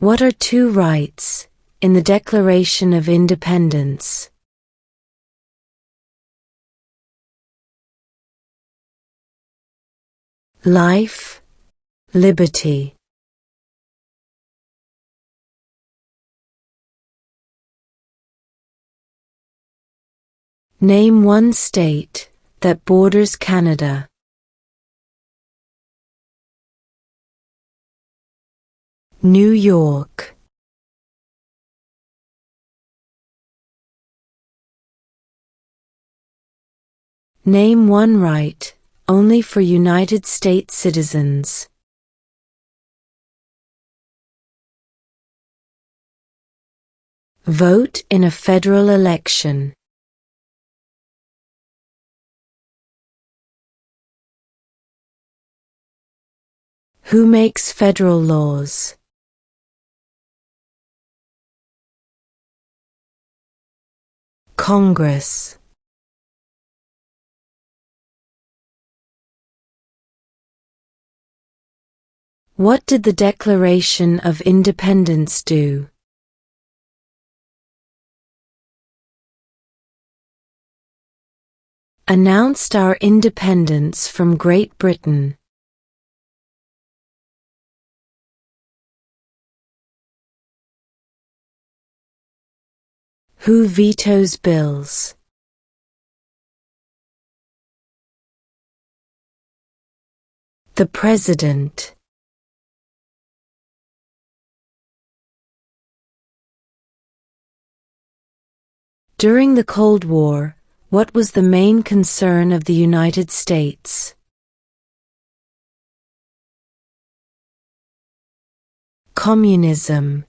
What are two rights in the Declaration of Independence? Life, liberty. Name one state that borders Canada. New York. Name one right only for United States citizens. Vote in a federal election. Who makes federal laws? Congress. What did the Declaration of Independence do? Announced our independence from Great Britain. Who vetoes bills? The President. During the Cold War, what was the main concern of the United States? Communism.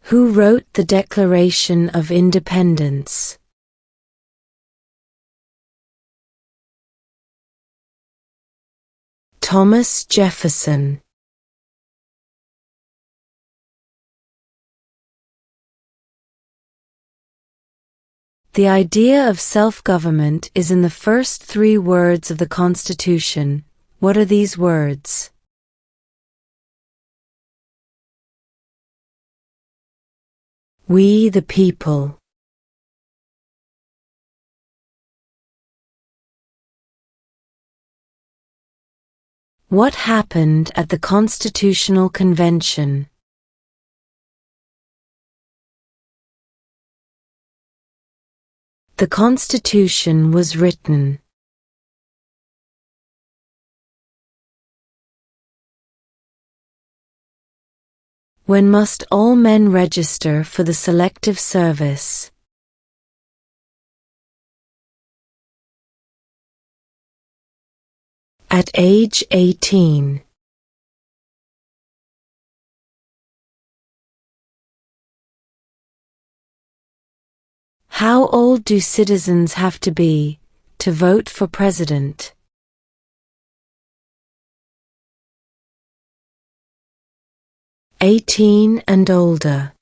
Who wrote the Declaration of Independence? Thomas Jefferson. The idea of self-government is in the first three words of the Constitution. What are these words? We the people. What happened at the Constitutional Convention? The Constitution was written. When must all men register for the Selective Service? At age 18. How old do citizens have to be to vote for president? 18 and older.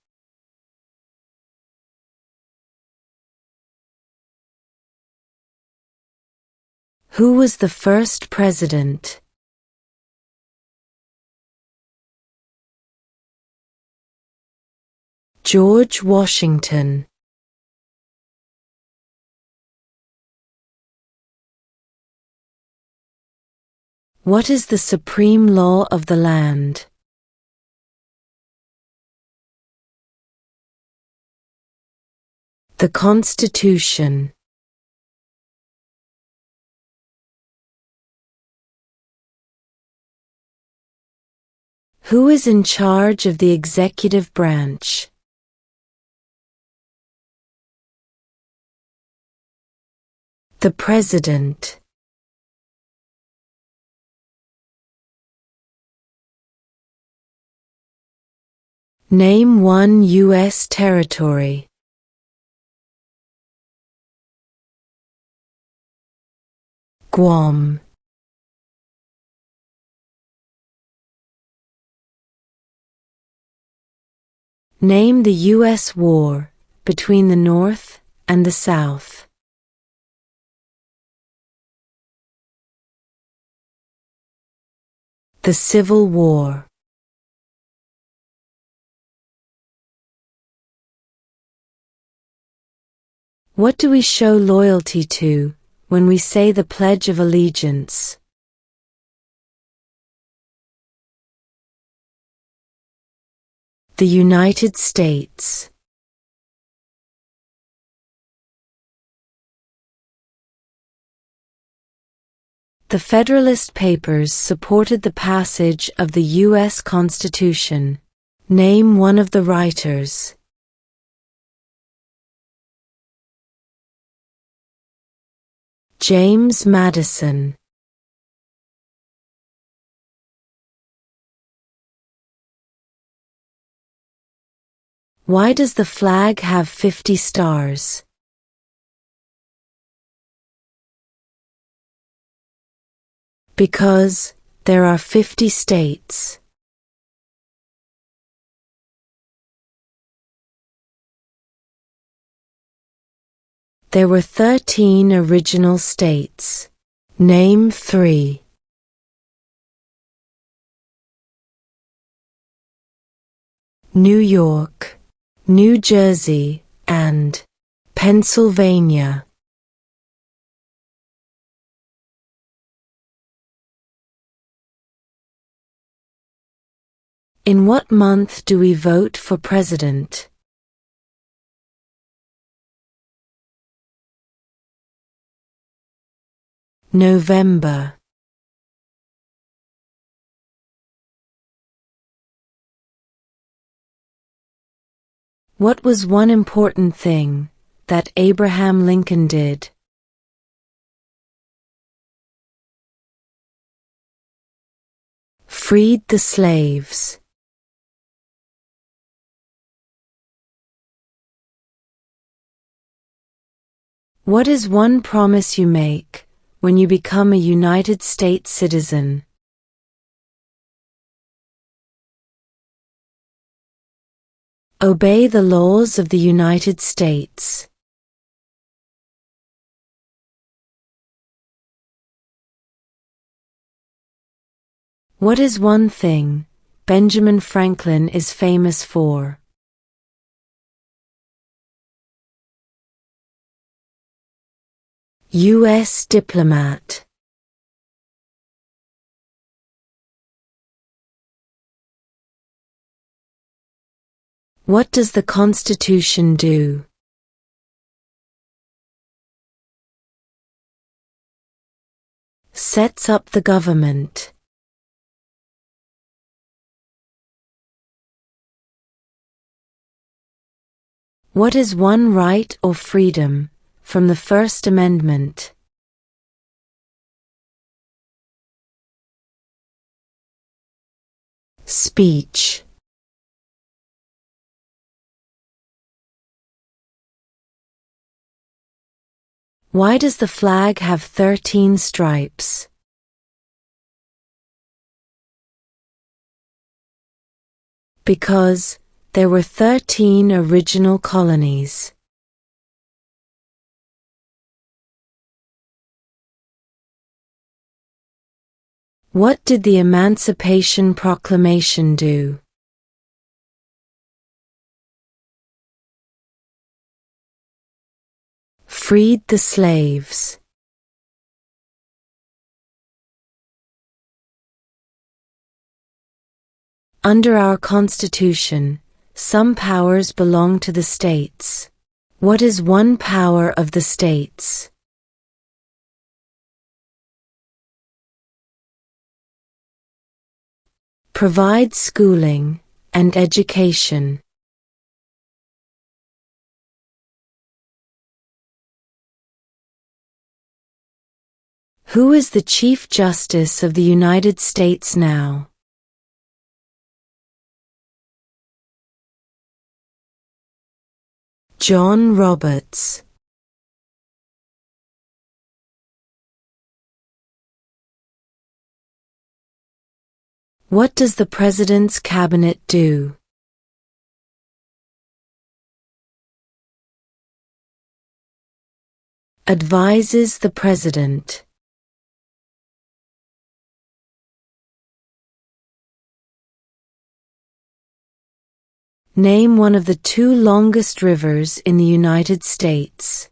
Who was the first president? George Washington. What is the supreme law of the land? The Constitution. Who is in charge of the executive branch? The President. Name one U.S. territory. Guam. Name the U.S. war between the North and the South. The Civil War. What do we show loyalty to when we say the Pledge of Allegiance? The United States. The Federalist Papers supported the passage of the U.S. Constitution. Name one of the writers. James Madison. Why does the flag have 50 stars? Because there are 50 states. There were 13 original states. Name 3. New York, New Jersey, and Pennsylvania. In what month do we vote for president? November. What was one important thing that Abraham Lincoln did? Freed the slaves. What is one promise you make when you become a United States citizen? Obey the laws of the United States. What is one thing Benjamin Franklin is famous for? U.S. diplomat. What does the Constitution do? Sets up the government. What is one right or freedom from the First Amendment? Speech. Why does the flag have 13 stripes? Because there were 13 original colonies. What did the Emancipation Proclamation do? Freed the slaves. Under our Constitution, some powers belong to the states. What is one power of the states? Provide schooling and education. Who is the Chief Justice of the United States now? John Roberts. What does the President's Cabinet do? Advises the President. Name one of the two longest rivers in the United States.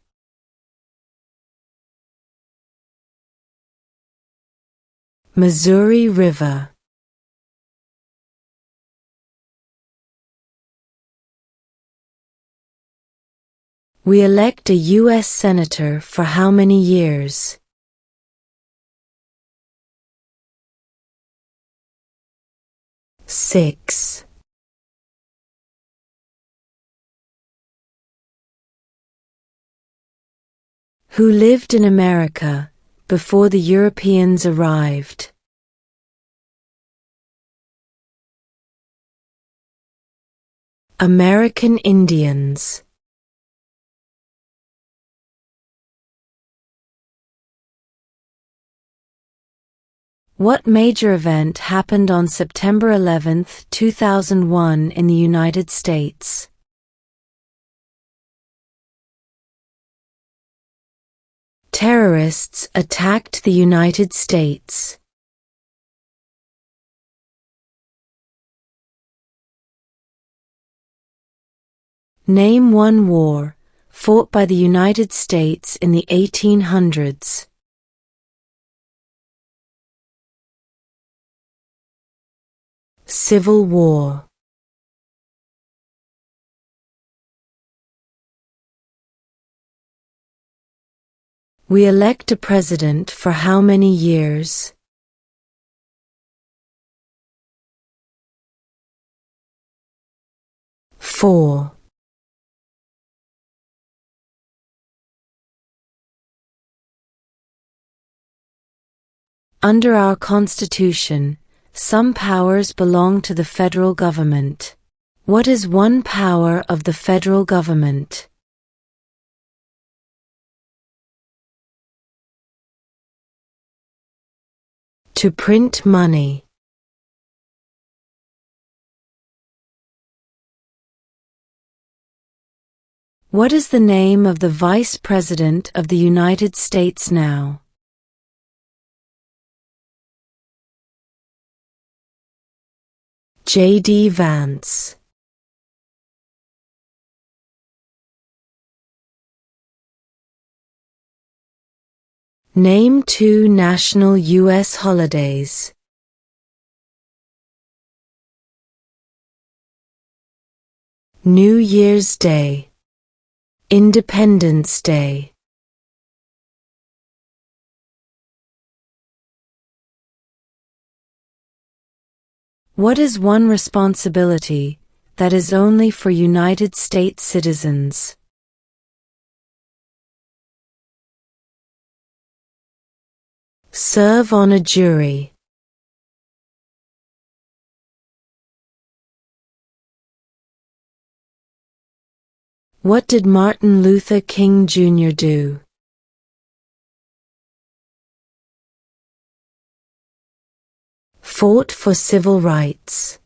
Missouri River. We elect a U.S. Senator for how many years? Six. Who lived in America before the Europeans arrived? American Indians. What major event happened on September 11, 2001 in the United States? Terrorists attacked the United States. Name one war fought by the United States in the 1800s. Civil War. We elect a president for how many years? Four. Under our Constitution, some powers belong to the federal government. What is one power of the federal government? To print money. What is the name of the Vice President of the United States now? J.D. Vance. Name two national U.S. holidays. New Year's Day. Independence Day. What is one responsibility that is only for United States citizens? Serve on a jury. What did Martin Luther King Jr. do? Fought for civil rights.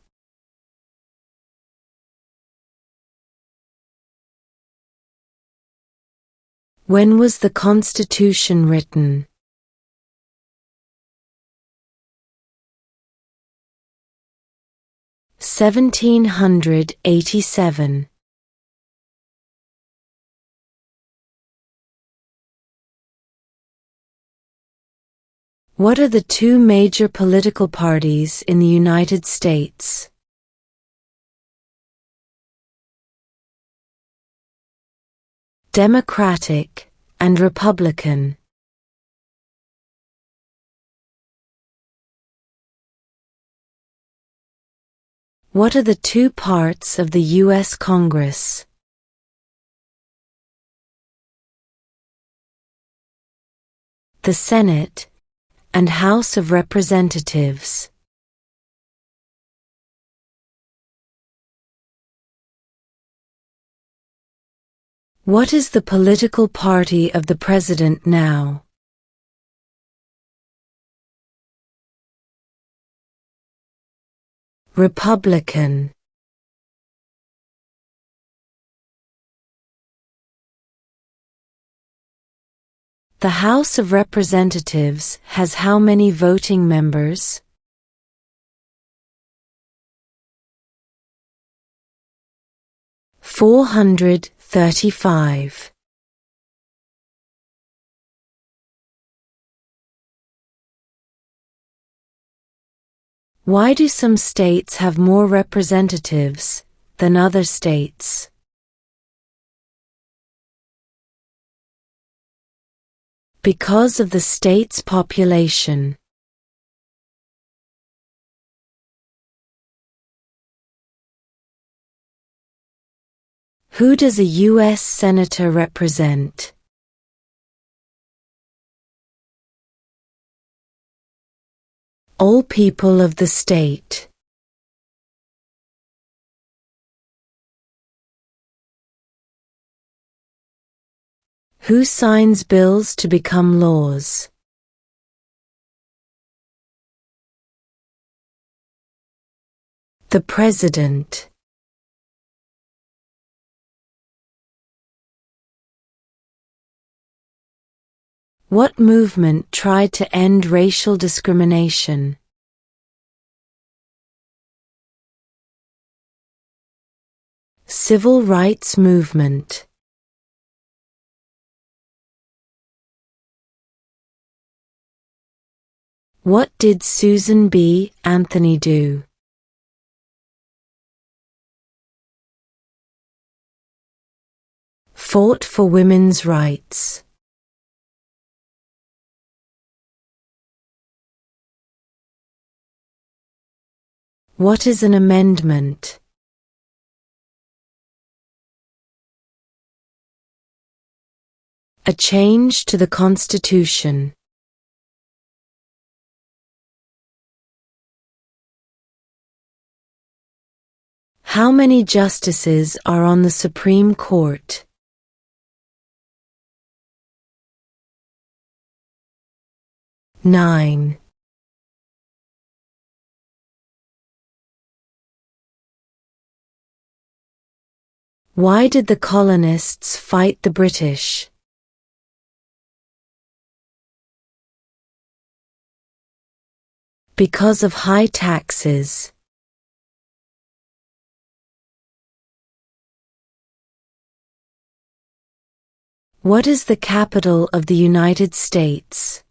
When was the Constitution written? (1787). What are the two major political parties in the United States? Democratic and Republican. What are the two parts of the U.S. Congress? The Senate and House of Representatives. What is the political party of the president now? Republican. The House of Representatives has how many voting members? 435. Why do some states have more representatives than other states? Because of the state's population. Who does a U.S. Senator represent? All people of the state. Who signs bills to become laws? The President. What movement tried to end racial discrimination? Civil rights movement. What did Susan B. Anthony do? Fought for women's rights. What is an amendment? A change to the Constitution. How many justices are on the Supreme Court? 9. Why did the colonists fight the British? Because of high taxes. What is the capital of the United States?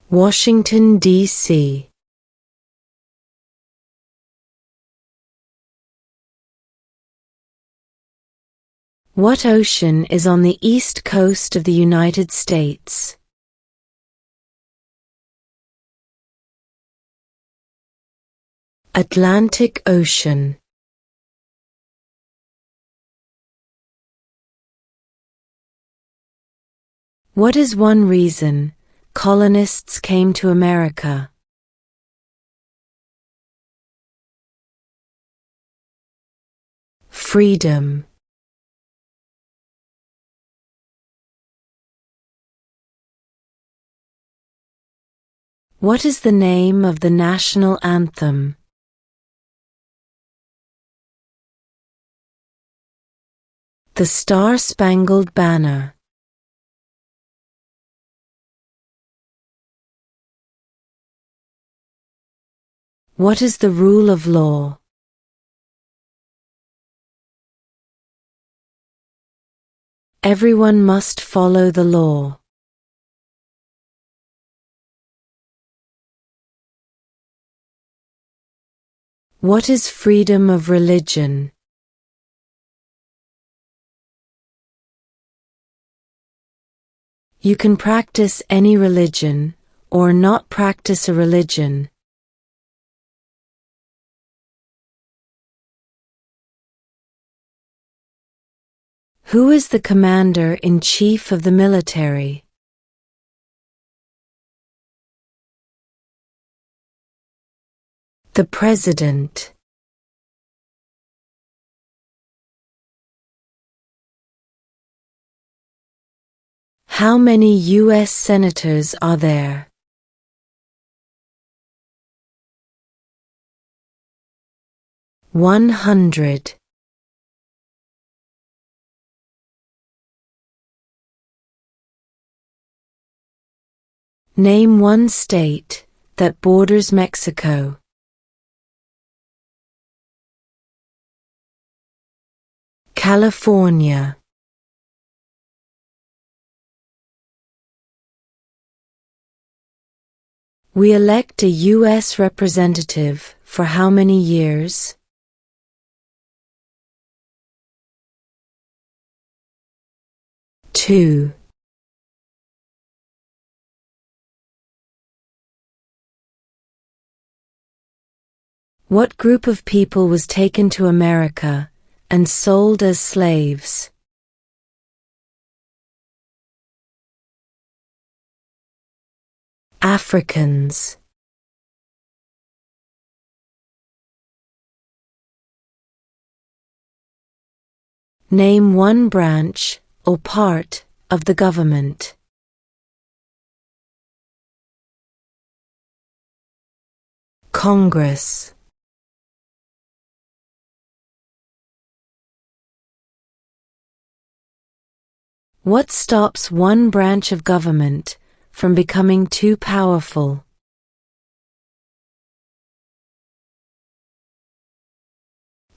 Washington, D.C. What ocean is on the east coast of the United States? Atlantic Ocean. What is one reason colonists came to America? Freedom. What is the name of the national anthem? The Star-Spangled Banner. What is the rule of law? Everyone must follow the law. What is freedom of religion? You can practice any religion, or not practice a religion. Who is the commander-in-chief of the military? The President. How many U.S. senators are there? 100. Name one state that borders Mexico. California. We elect a U.S. representative for how many years? Two. What group of people was taken to America and sold as slaves? Africans. Name one branch or part of the government. Congress. What stops one branch of government from becoming too powerful?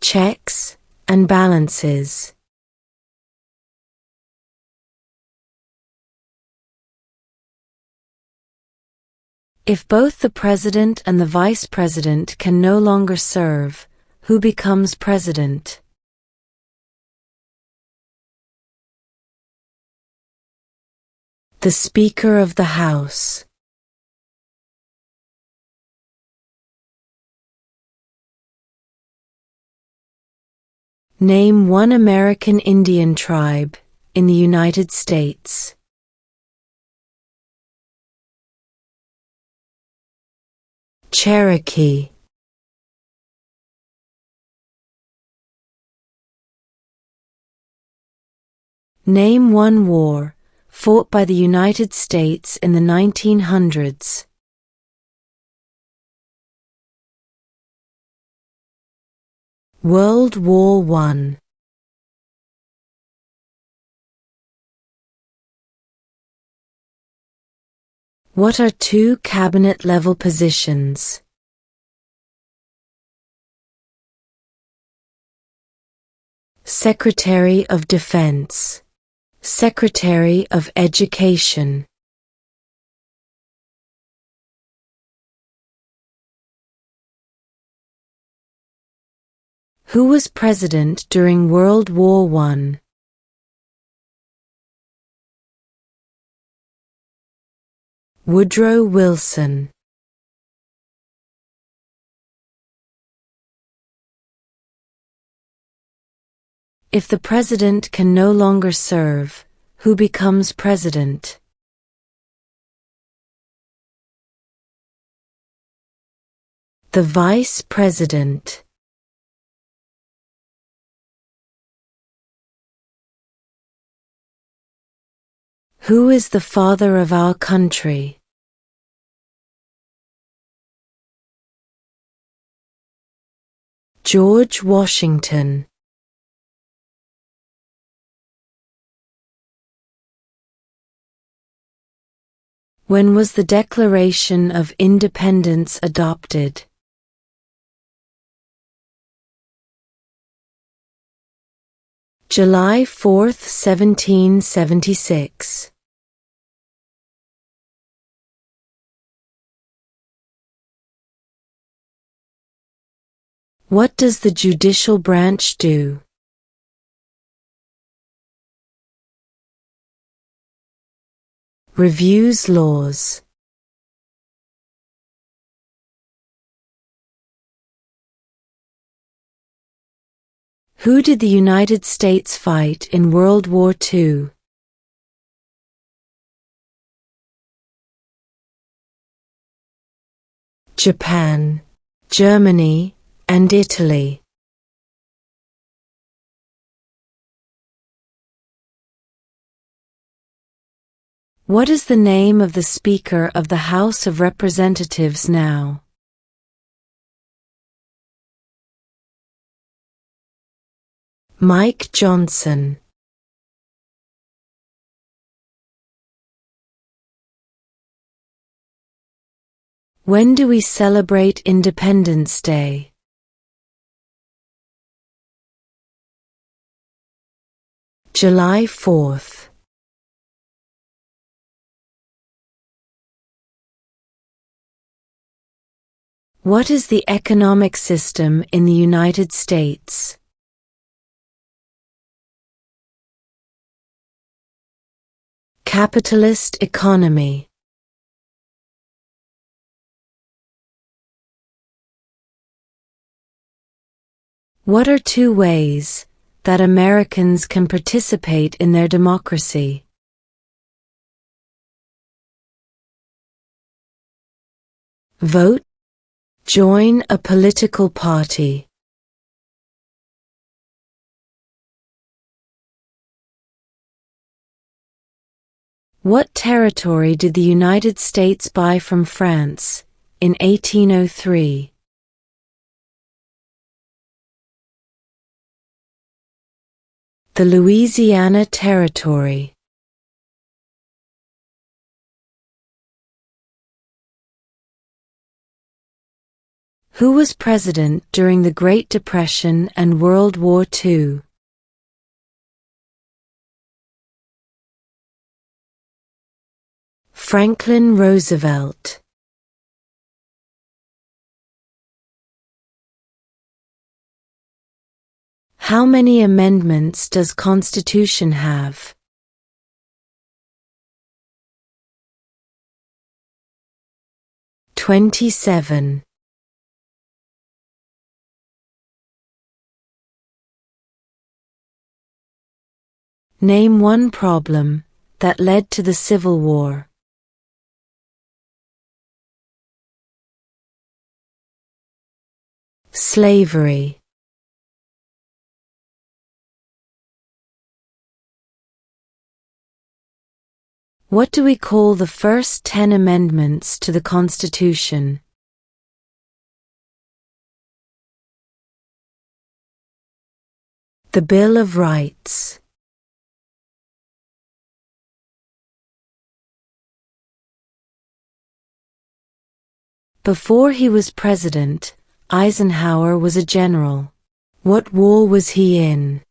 Checks and balances. If both the president and the vice president can no longer serve, who becomes president? The Speaker of the House. Name one American Indian tribe in the United States. Cherokee. Name one war fought by the United States in the 1900s. World War I. What are two cabinet-level positions? Secretary of Defense. Secretary of Education. Who was president during World War I? Woodrow Wilson. If the president can no longer serve, who becomes president? The vice president. Who is the father of our country? George Washington. When was the Declaration of Independence adopted? July 4, 1776. What does the judicial branch do? Reviews laws. Who did the United States fight in World War II? Japan, Germany, and Italy. What is the name of the Speaker of the House of Representatives now? Mike Johnson. When do we celebrate Independence Day? July 4th. What is the economic system in the United States? Capitalist economy. What are two ways that Americans can participate in their democracy? Vote. Join a political party. What territory did the United States buy from France in 1803? The Louisiana Territory. Who was president during the Great Depression and World War II? Franklin Roosevelt. How many amendments does Constitution have? 27. Name one problem that led to the Civil War. Slavery. What do we call the first 10 amendments to the Constitution? The Bill of Rights. Before he was president, Eisenhower was a general. What war was he in?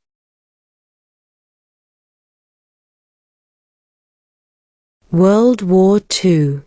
World War II.